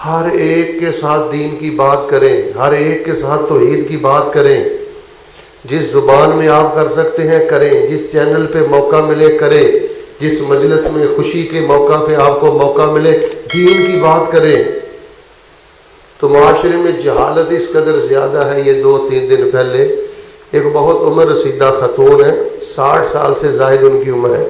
ہر ایک کے ساتھ دین کی بات کریں، ہر ایک کے ساتھ توحید کی بات کریں، جس زبان میں آپ کر سکتے ہیں کریں، جس چینل پہ موقع ملے کریں، جس مجلس میں خوشی کے موقع پہ آپ کو موقع ملے دین کی بات کریں۔ تو معاشرے میں جہالت اس قدر زیادہ ہے۔ یہ 2-3 دن پہلے ایک بہت عمر رسیدہ خاتون ہے، 60 سال سے زائد ان کی عمر ہے،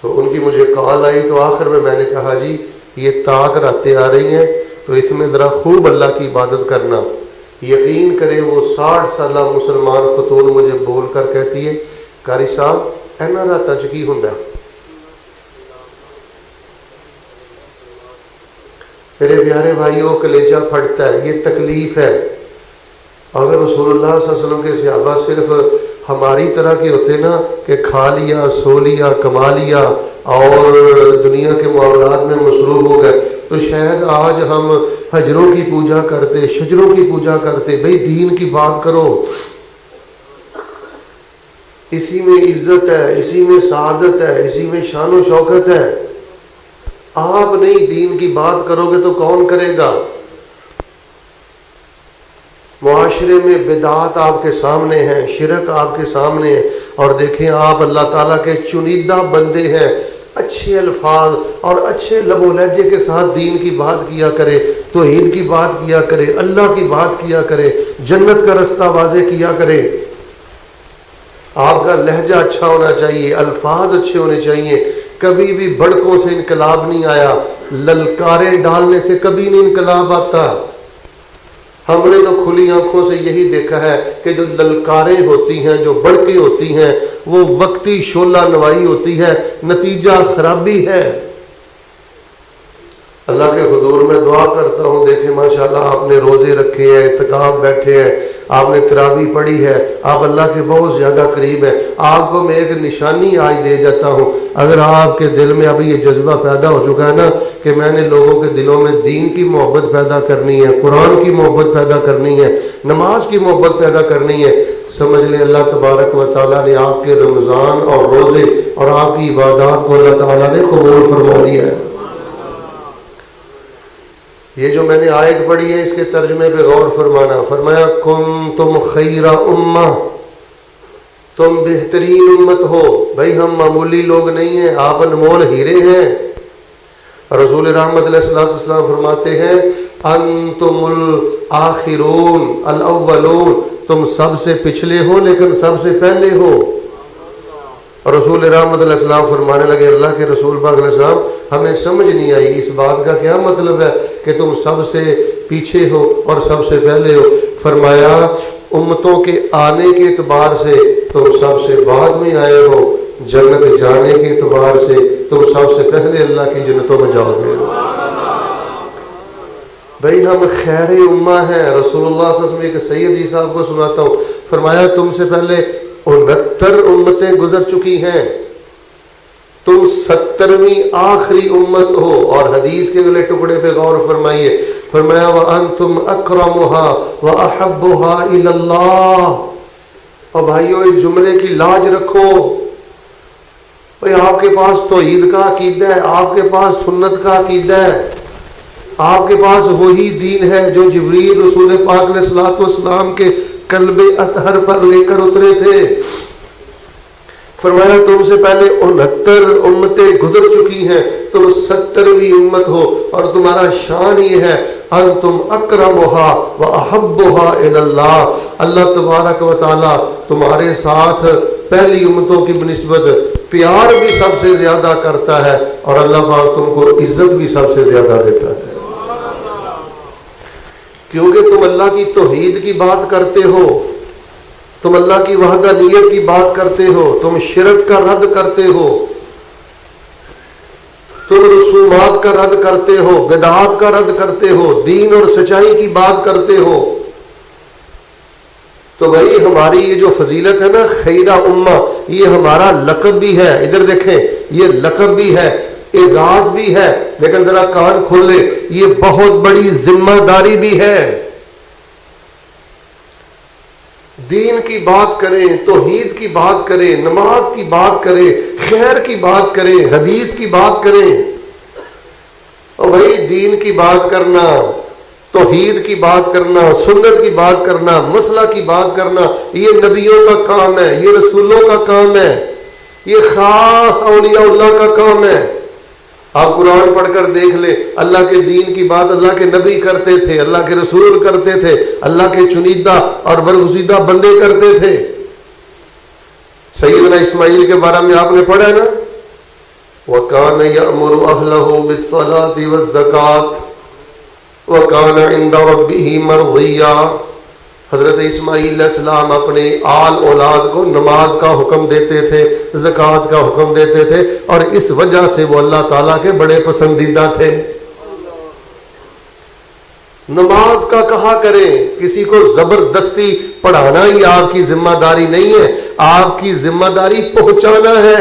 تو ان کی مجھے کال آئی، تو آخر میں نے کہا جی یہ طاق راتیں آ رہی ہیں تو اس میں ذرا خوب اللہ کی عبادت کرنا۔ یقین کریں وہ 60 سالہ مسلمان خاتون مجھے بول کر کہتی ہے قاری صاحب اینا راتاں چ کی ہوندا؟ میرے پیارے بھائیوں کلیجہ پھٹتا ہے، یہ تکلیف ہے۔ اگر رسول اللہ صلی اللہ علیہ وسلم کے صحابہ صرف ہماری طرح کے ہوتے نا کہ کھا لیا سو لیا کما لیا اور دنیا کے معاملات میں مصروف ہو گئے تو شاید آج ہم حجروں کی پوجا کرتے، شجروں کی پوجا کرتے۔ بھئی دین کی بات کرو، اسی میں عزت ہے، اسی میں سعادت ہے، اسی میں شان و شوکت ہے۔ آپ نہیں دین کی بات کرو گے تو کون کرے گا؟ معاشرے میں بدعات آپ کے سامنے ہیں، شرک آپ کے سامنے ہے، اور دیکھیں آپ اللہ تعالیٰ کے چنیدہ بندے ہیں، اچھے الفاظ اور اچھے لب و لہجے کے ساتھ دین کی بات کیا کرے، توحید کی بات کیا کرے، اللہ کی بات کیا کرے، جنت کا رستہ واضح کیا کرے۔ آپ کا لہجہ اچھا ہونا چاہیے، الفاظ اچھے ہونے چاہیے۔ کبھی بھی بڑکوں سے انقلاب نہیں آیا، للکاریں ڈالنے سے کبھی نہیں انقلاب آتا۔ ہم نے تو کھلی آنکھوں سے یہی دیکھا ہے کہ جو للکاریں ہوتی ہیں، جو بڑکیں ہوتی ہیں، وہ وقتی شعلہ نوائی ہوتی ہے، نتیجہ خرابی ہے۔ اللہ کے حضور میں دعا کرتا ہوں، دیکھیں ماشاءاللہ آپ نے روزے رکھے ہیں، اعتکاف بیٹھے ہیں، آپ نے تراویح پڑھی ہے، آپ اللہ کے بہت زیادہ قریب ہیں۔ آپ کو میں ایک نشانی آج دے جاتا ہوں، اگر آپ کے دل میں ابھی یہ جذبہ پیدا ہو چکا ہے نا کہ میں نے لوگوں کے دلوں میں دین کی محبت پیدا کرنی ہے، قرآن کی محبت پیدا کرنی ہے، نماز کی محبت پیدا کرنی ہے، سمجھ لیں اللہ تبارک و تعالیٰ نے آپ کے رمضان اور روزے اور آپ کی عبادات کو اللہ تعالیٰ نے قبول فرما لیا ہے۔ یہ جو میں نے آیت پڑھی ہے اس کے ترجمے پہ غور فرمانا۔ فرمایا کنتم خیر امہ، تم بہترین امت ہو۔ بھائی ہم معمولی لوگ نہیں ہیں، آپ انمول ہیرے ہیں۔ رسول رحمت علیہ السلام فرماتے ہیں انتم الآخرون الاولون، تم سب سے پچھلے ہو لیکن سب سے پہلے ہو۔ اور رسول رحمت علیہ السلام فرمانے لگے اللہ کے رسول پاک علیہ السلام ہمیں سمجھ نہیں آئی اس بات کا کیا مطلب ہے کہ تم سب سے پیچھے ہو اور سب سے پہلے ہو؟ فرمایا امتوں کے آنے کے اعتبار سے تم سب سے بعد میں آئے ہو، جنت جانے کے اعتبار سے تم سب سے پہلے اللہ کی جنتوں میں جاؤ گے۔ بھئی ہم خیر امہ ہیں۔ رسول اللہ صلی اللہ علیہ وسلم کے سیدی صاحب کو سناتا ہوں، فرمایا تم سے پہلے 69 امتیں گزر چکی ہیں، تم 70ویں آخری امت ہو۔ اور حدیث کے اگلے ٹکڑے پہ غور فرمائیے، فرمایا وَأَنْتُمْ أَكْرَمُهَا وَأَحَبُّهَا إِلَى اللَّهِ۔ اور بھائیو اس جملے کی لاج رکھو۔ بھئی آپ کے پاس توحید کا عقیدہ ہے، آپ کے پاس سنت کا عقیدہ ہے، آپ کے پاس وہی دین ہے جو جبریل رسول پاک علیہ الصلوۃ والسلام کے قلب اطہر پر لے کر اترے تھے۔ فرمایا تم سے پہلے 69 امتیں گزر چکی ہیں، تم 70ویں امت ہو، اور تمہارا شان یہ ہے انتم اکرمها واحبها الی اللہ۔ اللہ تبارک و تعالی تمہارے ساتھ پہلی امتوں کی بنسبت پیار بھی سب سے زیادہ کرتا ہے، اور اللہ پاک تم کو عزت بھی سب سے زیادہ دیتا ہے، کیونکہ تم اللہ کی توحید کی بات کرتے ہو، تم اللہ کی وحدانیت کی بات کرتے ہو، تم شرک کا رد کرتے ہو، تم رسومات کا رد کرتے ہو، بدعات کا رد کرتے ہو، دین اور سچائی کی بات کرتے ہو۔ تو بھائی ہماری یہ جو فضیلت ہے نا خیرہ امہ، یہ ہمارا لقب بھی ہے۔ ادھر دیکھیں یہ لقب بھی ہے، اعزاز بھی ہے، لیکن ذرا کان کھول لیں یہ بہت بڑی ذمہ داری بھی ہے۔ دین کی بات کریں، توحید کی بات کریں، نماز کی بات کریں، خیر کی بات کریں، حدیث کی بات کریں۔ اور بھائی دین کی بات کرنا، توحید کی بات کرنا، سنت کی بات کرنا، مسئلہ کی بات کرنا، یہ نبیوں کا کام ہے، یہ رسولوں کا کام ہے، یہ خاص اولیاء اللہ کا کام ہے۔ آپ قرآن پڑھ کر دیکھ لیں، اللہ کے دین کی بات اللہ کے نبی کرتے تھے، اللہ کے رسول کرتے تھے، اللہ کے چنیدہ اور برگزیدہ بندے کرتے تھے۔ سیدنا اسماعیل کے بارے میں آپ نے پڑھا ہے نا، وَكَانَ يَأْمُرُ أَهْلَهُ بِالصَّلَاةِ وَالزَّكَاةِ وَكَانَ عِندَ رَبِّهِ مَرْضِيًّا۔ حضرت اسماعیل علیہ السلام اپنے آل اولاد کو نماز کا حکم دیتے تھے، زکوٰۃ کا حکم دیتے تھے، اور اس وجہ سے وہ اللہ تعالیٰ کے بڑے پسندیدہ تھے۔ نماز کا کہا کریں، کسی کو زبردستی پڑھانا ہی آپ کی ذمہ داری نہیں ہے، آپ کی ذمہ داری پہنچانا ہے۔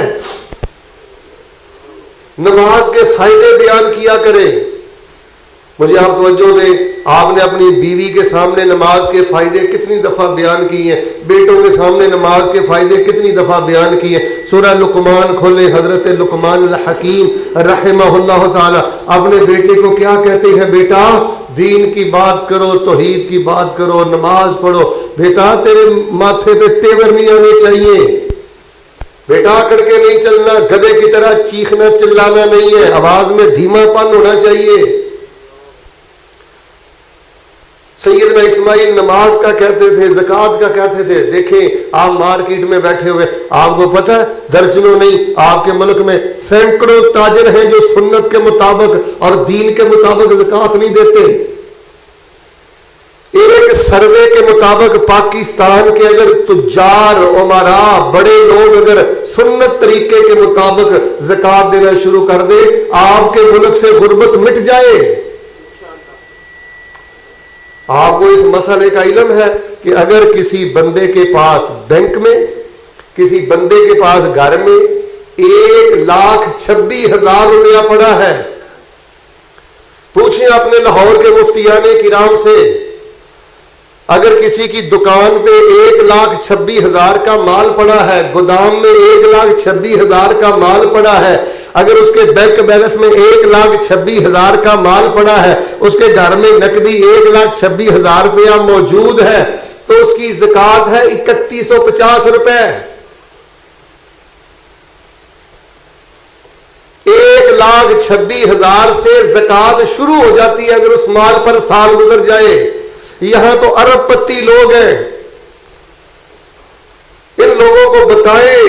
نماز کے فائدے بیان کیا کریں۔ مجھے آپ توجہ دیں، آپ نے اپنی بیوی کے سامنے نماز کے فائدے کتنی دفعہ بیان کی ہیں، بیٹوں کے سامنے نماز کے فائدے کتنی دفعہ بیان کی ہیں۔ سورہ لقمان کھولیں، حضرت لقمان الحکیم رحمہ اللہ تعالی اپنے بیٹے کو کیا کہتے ہیں؟ بیٹا دین کی بات کرو، توحید کی بات کرو، نماز پڑھو، بیٹا تیرے ماتھے پہ تیور نہیں آنے چاہیے، بیٹا اکڑ کے نہیں چلنا، گدھے کی طرح چیخنا چلانا نہیں ہے، آواز میں دھیما پن ہونا چاہیے۔ سیدنا اسماعیل نماز کا کہتے تھے، زکوٰۃ کا کہتے تھے۔ دیکھیں آپ مارکیٹ میں بیٹھے ہوئے، آپ کو پتہ ہے درجنوں نہیں، آپ کے ملک میں سینکڑوں تاجر ہیں جو سنت کے مطابق اور دین کے مطابق زکوٰۃ نہیں دیتے۔ ایک سروے کے مطابق پاکستان کے اگر تجار، عمراء، بڑے لوگ اگر سنت طریقے کے مطابق زکوٰۃ دینا شروع کر دے، آپ کے ملک سے غربت مٹ جائے۔ آپ کو اس مسئلے کا علم ہے کہ اگر کسی بندے کے پاس بینک میں، کسی بندے کے پاس گھر میں 1,26,000 روپیہ پڑا ہے، پوچھیں اپنے لاہور کے مفتیان کرام سے، اگر کسی کی دکان پہ 1,26,000 کا مال پڑا ہے، گودام میں 1,26,000 کا مال پڑا ہے، اگر اس کے بینک بیلنس میں 1,26,000 کا مال پڑا ہے، اس کے گھر میں نقدی 1,26,000 روپیہ موجود ہے، تو اس کی زکوٰۃ ہے 3,150 روپے۔ 1,26,000 سے زکوٰۃ شروع ہو جاتی ہے اگر اس مال پر سال گزر جائے۔ یہاں تو ارب پتی لوگ ہیں، ان لوگوں کو بتائیں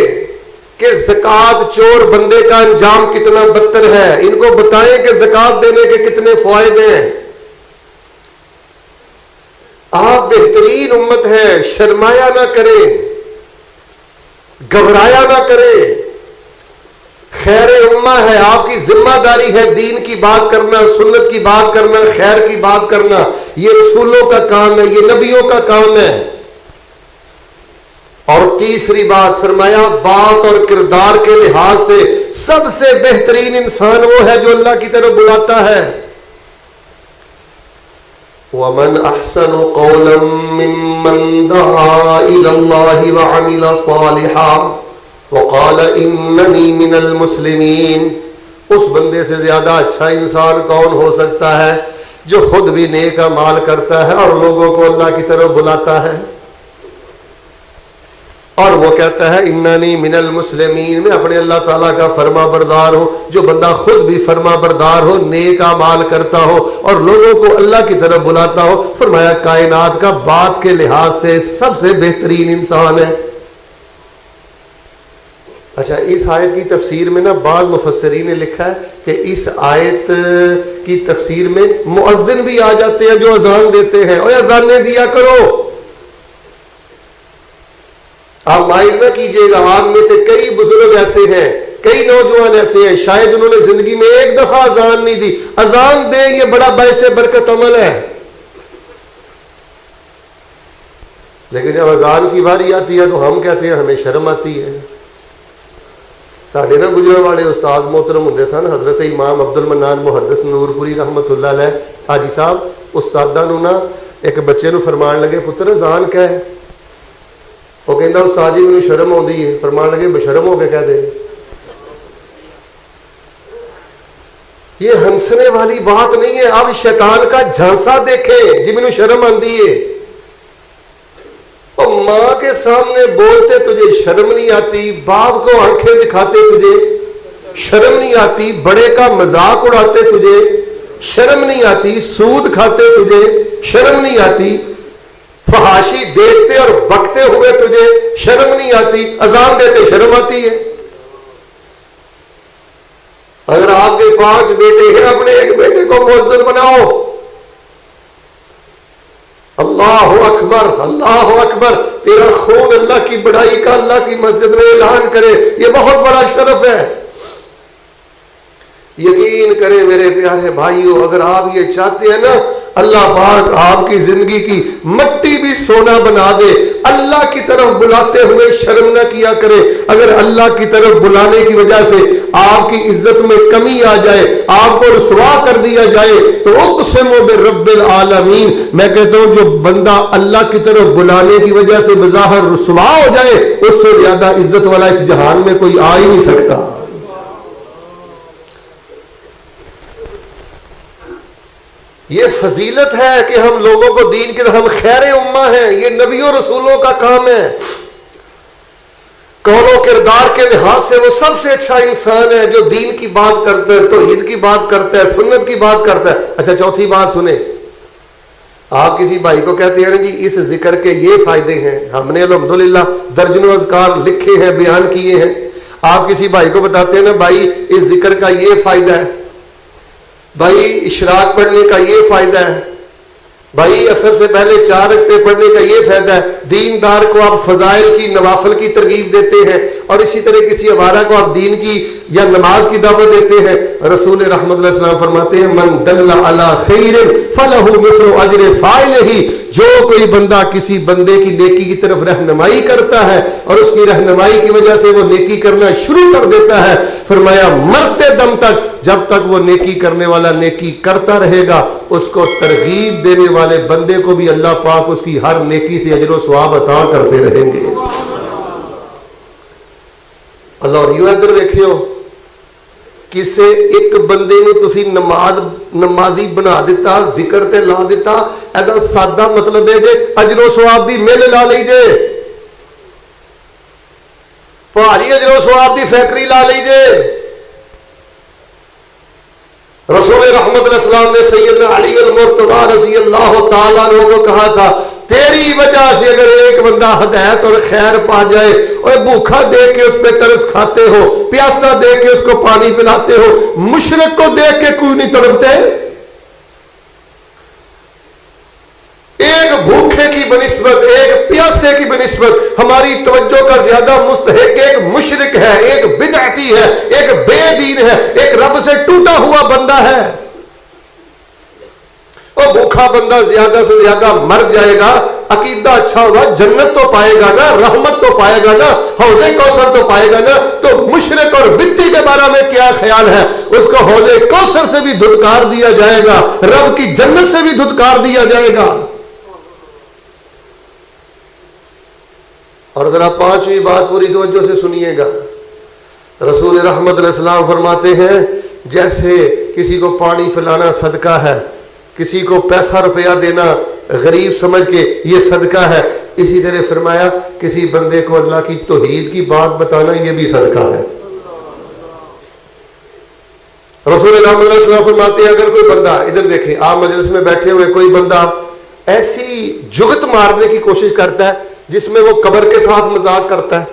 کہ زکوٰۃ چور بندے کا انجام کتنا بدتر ہے، ان کو بتائیں کہ زکوٰۃ دینے کے کتنے فوائد ہیں۔ آپ بہترین امت ہیں، شرمایا نہ کریں، گھبرایا نہ کریں، خیر امہ ہے، آپ کی ذمہ داری ہے دین کی بات کرنا، سنت کی بات کرنا، خیر کی بات کرنا، یہ رسولوں کا کام ہے، یہ نبیوں کا کام ہے۔ اور تیسری بات فرمایا، بات اور کردار کے لحاظ سے سب سے بہترین انسان وہ ہے جو اللہ کی طرف بلاتا ہے۔ وَمَنْ أَحْسَنُ قَوْلًا مِّمَّنْ دَعَا إِلَى اللَّهِ وَعَمِلَ صَالِحًا وَقَالَ إِنَّنِي مِنَ الْمُسْلِمِينَ۔ اس بندے سے زیادہ اچھا انسان کون ہو سکتا ہے جو خود بھی نیک اعمال کرتا ہے اور لوگوں کو اللہ کی طرف بلاتا ہے، اور وہ کہتا ہے اننی من المسلمین، میں اپنے اللہ تعالیٰ کا فرما بردار ہوں۔ جو بندہ خود بھی فرما بردار ہو، نیک اعمال کرتا ہو اور لوگوں کو اللہ کی طرف بلاتا ہو، فرمایا کائنات کا بات کے لحاظ سے سب سے بہترین انسان ہے۔ اچھا، اس آیت کی تفسیر میں نا بعض مفسرین نے لکھا ہے کہ اس آیت کی تفسیر میں مؤذن بھی آ جاتے ہیں جو اذان دیتے ہیں، اور اذانیں دیا کرو، آپ مائل نہ کیجیے گا۔ آپ میں سے کئی بزرگ ایسے ہیں، کئی نوجوان ایسے ہیں، شاید انہوں نے زندگی میں ایک دفعہ اذان نہیں دی۔ اذان دیں، یہ بڑا باعث برکت عمل ہے، لیکن جب اذان کی باری آتی ہے تو ہم کہتے ہیں ہمیں شرم آتی ہے۔ ساڈے نا گجرے والے استاد محترم ہوندے سن حضرت امام عبد المنان محدث نور پوری رحمت اللہ علیہ حاجی صاحب، استاداں نو نا ایک بچے نو فرمان لگے، پتر اذان کیا ہے؟ وہ کہندا استاد جی مینوں شرم آندی ہے۔ فرمان لگے بشرم ہو کے کہہ دے۔ یہ ہنسنے والی بات نہیں ہے. اب شیطان کا جھانسا دیکھیں جی مینوں شرم آندی ہے. اور ماں کے سامنے بولتے تجھے شرم نہیں آتی, باپ کو آنکھیں دکھاتے تجھے شرم نہیں آتی, بڑے کا مذاق اڑاتے تجھے شرم نہیں آتی, سود کھاتے تجھے شرم نہیں آتی, فحاشی دیکھتے اور بکتے ہوئے تجھے شرم نہیں آتی, اذان دیتے شرم آتی ہے. اگر آپ کے 5 بیٹے ہیں, اپنے ایک بیٹے کو مؤذن بناؤ. اللہ اکبر اللہ اکبر, تیرا خون اللہ کی بڑائی کا اللہ کی مسجد میں اعلان کرے, یہ بہت بڑا شرف ہے. یقین کریں میرے پیارے بھائیوں, اگر آپ یہ چاہتے ہیں نا اللہ پاک آپ کی زندگی کی مٹی بھی سونا بنا دے. اللہ کی طرف بلاتے ہوئے شرم نہ کیا کرے. اگر اللہ کی طرف بلانے کی وجہ سے آپ کی عزت میں کمی آ جائے, آپ کو رسوا کر دیا جائے, تو اقسم برب العالمین, میں کہتا ہوں جو بندہ اللہ کی طرف بلانے کی وجہ سے بظاہر رسوا ہو جائے, اس سے زیادہ عزت والا اس جہان میں کوئی آ ہی نہیں سکتا. یہ فضیلت ہے کہ ہم لوگوں کو دین کے, ہم خیر امہ ہیں. یہ نبیوں رسولوں کا کام ہے. قول و کردار کے لحاظ سے وہ سب سے اچھا انسان ہے جو دین کی بات کرتا ہے, توحید کی بات کرتا ہے, سنت کی بات کرتا ہے. اچھا چوتھی بات سنیں, آپ کسی بھائی کو کہتے ہیں جی اس ذکر کے یہ فائدے ہیں, ہم نے الحمدللہ درجنوں اذکار لکھے ہیں, بیان کیے ہیں. آپ کسی بھائی کو بتاتے ہیں نا بھائی اس ذکر کا یہ فائدہ ہے, بھائی اشراق پڑھنے کا یہ فائدہ ہے, بھائی عصر سے پہلے 4 رکعتیں پڑھنے کا یہ فائدہ ہے. دیندار کو آپ فضائل کی نوافل کی ترغیب دیتے ہیں, اور اسی طرح کسی آوارہ کو آپ دین کی یا نماز کی دعوت دیتے ہیں. رسول رحمت اللہ السلام فرماتے ہیں من دل علی خیر فلہ مثل اجر فاعلہ, جو کوئی بندہ کسی بندے کی نیکی کی طرف رہنمائی کرتا ہے اور اس کی رہنمائی کی وجہ سے وہ نیکی کرنا شروع کر دیتا ہے, فرمایا مرتے دم تک جب تک وہ نیکی کرنے والا نیکی کرتا رہے گا, اس کو ترغیب دینے والے بندے کو بھی اللہ پاک اس کی ہر نیکی سے اجر و ثواب عطا کرتے رہیں گے. اللہ اور یوں ادھر دیکھو, کسے ایک بندے نے تسی نمازی بنا دیتا, ذکر تے لا دیتا, ایدا سادہ مطلب ہے جے اجر و ثواب دی میل لا لیجے, پہاڑی اجر و ثواب دی فیکٹری لا لیجے. رسول رحمت علیہ السلام نے سیدنا علی المرتضی رضی اللہ تعالیٰ عنہ کو کہا تھا تیری وجہ سے اگر ایک بندہ ہدایت اور خیر پا جائے, اور بھوکا دیکھ کے اس پہ ترس کھاتے ہو, پیاسا دیکھ کے اس کو پانی پلاتے ہو, مشرک کو دیکھ کے کوئی نہیں تڑپتے. ایک بھوکے کی بنسبت ایک پیاسے کی بنسبت ہماری توجہ کا زیادہ مستحق ایک مشرک ہے, ایک بدعتی ہے, ایک بے دین ہے, ایک رب سے ٹوٹا ہوا بندہ ہے. اور بھوکا بندہ زیادہ سے زیادہ مر جائے گا, عقیدہ اچھا ہوگا, جنت تو پائے گا نا, رحمت تو پائے گا نا, حوض کوثر تو پائے گا نا. تو مشرک اور بدعتی کے بارے میں کیا خیال ہے, اس کو حوض کوثر سے بھی دھتکار دیا جائے گا, رب کی جنت سے بھی دھتکار دیا جائے گا. اور ذرا 5ویں بات پوری توجہ سے سنیے گا. رسول رحمت علیہ السلام فرماتے ہیں جیسے کسی کو پانی پلانا صدقہ ہے, کسی کو پیسہ روپیہ دینا غریب سمجھ کے یہ صدقہ ہے, اسی طرح فرمایا کسی بندے کو اللہ کی توحید کی بات بتانا یہ بھی صدقہ ہے. رسول اللہ علیہ وسلم فرماتے ہیں اگر کوئی بندہ, ادھر دیکھیں آپ مجلس میں بیٹھے ہوئے, کوئی بندہ ایسی جگت مارنے کی کوشش کرتا ہے جس میں وہ قبر کے ساتھ مذاق کرتا ہے.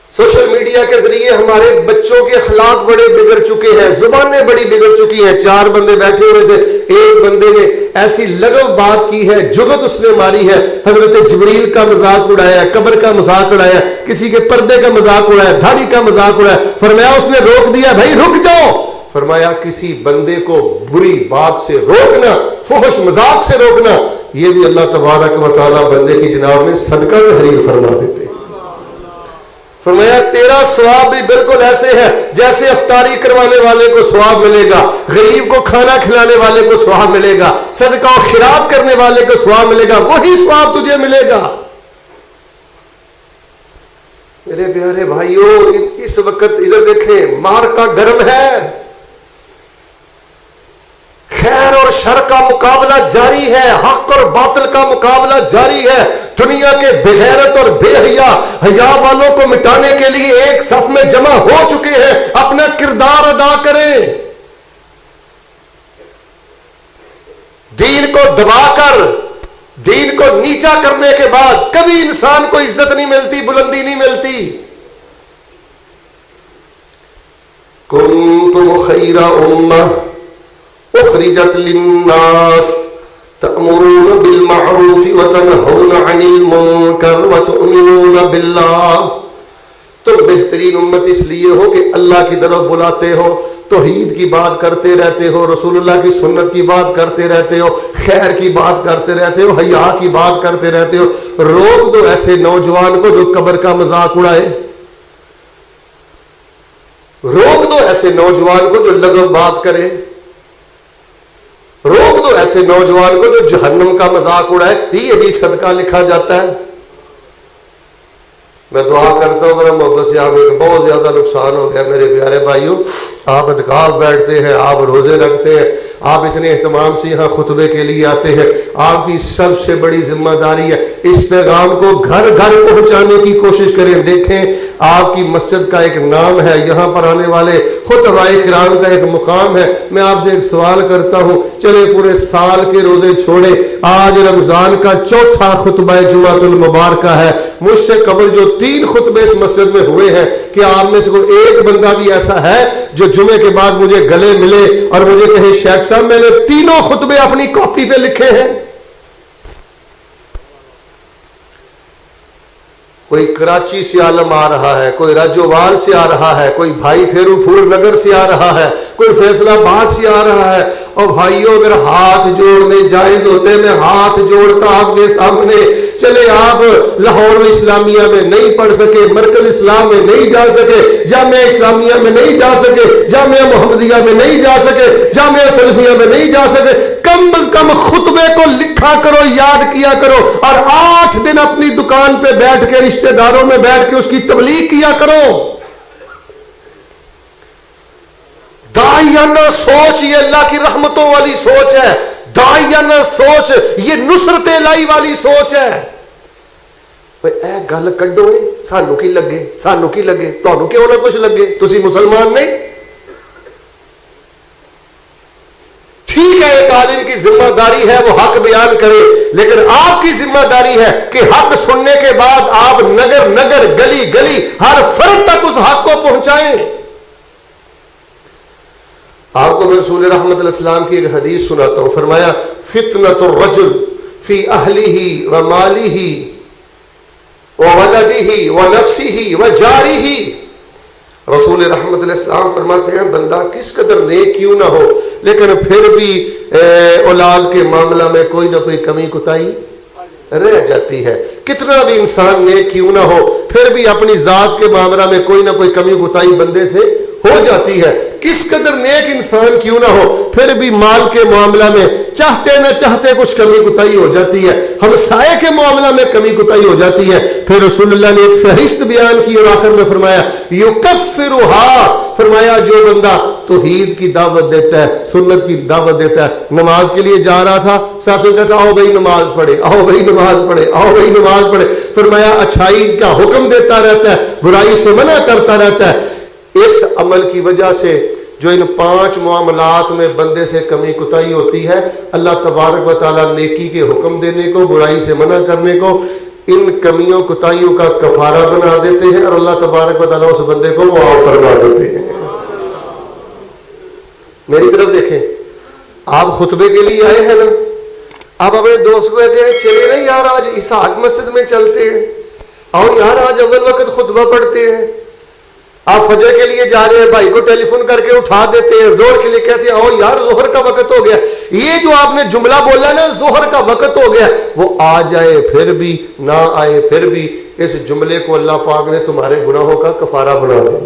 سوشل میڈیا کے ذریعے ہمارے بچوں کے اخلاق بڑے بگڑ چکے ہیں, زبانیں بڑی بگڑ چکی ہیں. 4 بندے بیٹھے ہوئے تھے, ایک بندے نے ایسی لغو بات کی ہے, جگت اس نے ماری ہے, حضرت جبریل کا مذاق اڑایا ہے, قبر کا مذاق اڑایا, کسی کے پردے کا مذاق اڑایا, داڑھی کا مذاق اڑایا. فرمایا اس نے روک دیا, بھائی رک جاؤ. فرمایا کسی بندے کو بری بات سے روکنا, فحش مذاق سے روکنا, یہ بھی اللہ تبارک و تعالیٰ بندے کی جناب میں صدقہ تحریر فرما دیتے. فرمایا تیرا ثواب بھی بالکل ایسے ہے جیسے افطاری کروانے والے کو ثواب ملے گا, غریب کو کھانا کھلانے والے کو ثواب ملے گا, صدقہ و خیرات کرنے والے کو ثواب ملے گا, وہی ثواب تجھے ملے گا. میرے پیارے بھائیوں اس وقت ادھر دیکھیں, مار کا گرم ہے, شر کا مقابلہ جاری ہے، حق اور باطل کا مقابلہ جاری ہے. دنیا کے بغیرت اور بے حیا والوں کو مٹانے کے لیے ایک صف میں جمع ہو چکے ہیں. اپنا کردار ادا کریں. دین کو دبا کر، دین کو نیچا کرنے کے بعد کبھی انسان کو عزت نہیں ملتی، بلندی نہیں ملتی. کنتم خیر امہ اخرجت للناس تأمرون بالمعروف وتنہون عن المنکر وتؤمنون باللہ. تم بہترین امت اس لیے ہو کہ اللہ کی طرف بلاتے ہو، توحید کی بات کرتے رہتے ہو، رسول اللہ کی سنت کی بات کرتے رہتے ہو، خیر کی بات کرتے رہتے ہو، حیا کی بات کرتے رہتے ہو. روک دو ایسے نوجوان کو جو قبر کا مذاق اڑائے. روک دو ایسے نوجوان کو جو لغو بات کرے. روک دو ایسے نوجوان کو جو جہنم کا مذاق اڑائے. یہ بھی صدقہ لکھا جاتا ہے. میں دعا کرتا ہوں ذرا محبت سے، آپ کو بہت زیادہ نقصان ہو گیا میرے پیارے بھائیوں. آپ اعتکاف بیٹھتے ہیں، آپ روزے رکھتے ہیں، آپ اتنے اہتمام سے یہاں خطبے کے لیے آتے ہیں. آپ کی سب سے بڑی ذمہ داری ہے اس پیغام کو گھر گھر پہنچانے کی کوشش کریں. دیکھیں آپ کی مسجد کا ایک نام ہے، یہاں پر آنے والے خطبہ کرام کا ایک مقام ہے. میں آپ سے ایک سوال کرتا ہوں، چلے پورے سال کے روزے چھوڑے، آج رمضان کا چوتھا خطبہ جمعۃ المبارکہ ہے. مجھ سے قبل جو 3 خطبے اس مسجد میں ہوئے ہیں، کہ آپ میں سے کوئی ایک بندہ بھی ایسا ہے جو جمعے کے بعد مجھے گلے ملے اور مجھے کہے شیخ صاحب میں نے 3 خطبے اپنی کاپی پہ لکھے ہیں؟ کوئی کراچی سے عالم آ رہا ہے، کوئی راجووال سے آ رہا ہے، کوئی بھائی پھیرو پھول نگر سے آ رہا ہے، کوئی فیصلہ آباد سے آ رہا ہے. اور بھائیوں اگر ہاتھ جوڑنے جائز ہوتے میں ہاتھ جوڑتا آپ کے سامنے. چلے آپ لاہور اسلامیہ میں نہیں پڑھ سکے، مرکز اسلام میں نہیں جا سکے، جامعہ اسلامیہ میں نہیں جا سکے، جامعہ محمدیہ میں نہیں جا سکے، جامعہ سلفیہ میں نہیں جا سکے، کم از کم خطبے کو لکھا کرو، یاد کیا کرو، اور 8 دن اپنی دکان پہ بیٹھ کے رشتہ داروں میں بیٹھ کے اس کی تبلیغ کیا کرو. داعیانہ سوچ یہ اللہ کی رحمتوں والی سوچ ہے. داعیانہ سوچ یہ نصرت الہی والی سوچ ہے. اے گل کڈو، سانو کی لگے، سانو کی لگے، تانوں کیوں نہ کچھ لگے، تسی مسلمان نہیں. ٹھیک ہے ایک عالم کی ذمہ داری ہے وہ حق بیان کرے، لیکن آپ کی ذمہ داری ہے کہ حق سننے کے بعد آپ نگر نگر، گلی گلی، ہر فرد تک اس حق کو پہنچائیں. آپ کو میں رسول رحمت علیہ السلام کی ایک حدیث سناتا ہوں. فرمایا فتنۃ الرجل فی اہلہ و مالہ و ولدہ و نفسہ و جارہ. رسول رحمت علیہ السلام فرماتے ہیں بندہ کس قدر نیک کیوں نہ ہو، لیکن پھر بھی اولاد کے معاملہ میں کوئی نہ کوئی کمی کوتاہی رہ جاتی ہے. کتنا بھی انسان نیک کیوں نہ ہو، پھر بھی اپنی ذات کے معاملہ میں کوئی نہ کوئی کمی کوتاہی بندے سے ہو جاتی ہے. کس قدر نیک انسان کیوں نہ ہو، پھر بھی مال کے معاملہ میں چاہتے نہ چاہتے کچھ کمی کوتاہی ہو جاتی ہے. ہمسائے کے معاملہ میں کمی کوتاہی ہو جاتی ہے. پھر رسول اللہ نے ایک فہرست بیان کی اور آخر میں فرمایا یکفرھا، فرمایا جو بندہ توحید کی دعوت دیتا ہے، سنت کی دعوت دیتا ہے، نماز کے لیے جا رہا تھا، ساتھ کہتا آؤ بھائی نماز پڑھے، آؤ بھائی نماز پڑھے، آؤ بھائی نماز پڑھے. فرمایا اچھائی کا حکم دیتا رہتا ہے، برائی سے منع کرتا رہتا ہے. اس عمل کی وجہ سے جو ان 5 معاملات میں بندے سے کمی کوتاہی ہوتی ہے، اللہ تبارک و تعالیٰ نیکی کے حکم دینے کو، برائی سے منع کرنے کو، ان کمیوں کوتاہیوں کا کفارہ بنا دیتے ہیں، اور اللہ تبارک و تعالیٰ اس بندے کو معاف فرما دیتے ہیں. میری طرف دیکھیں، آپ خطبے کے لیے آئے ہیں نا، آپ اپنے دوست کو کہتے ہیں چلے نا یار آج اسحاق مسجد میں چلتے ہیں، اور یار آج اول وقت خطبہ پڑھتے ہیں. آپ فجر کے لیے جا رہے ہیں، بھائی کو ٹیلی فون کر کے اٹھا دیتے ہیں، زہر کے لیے کہتے ہیں او یار ظہر کا وقت ہو گیا. یہ جو آپ نے جملہ بولا نا ظہر کا وقت ہو گیا، وہ آ جائے پھر بھی، نہ آئے پھر بھی، اس جملے کو اللہ پاک نے تمہارے گناہوں کا کفارہ بنا دیا.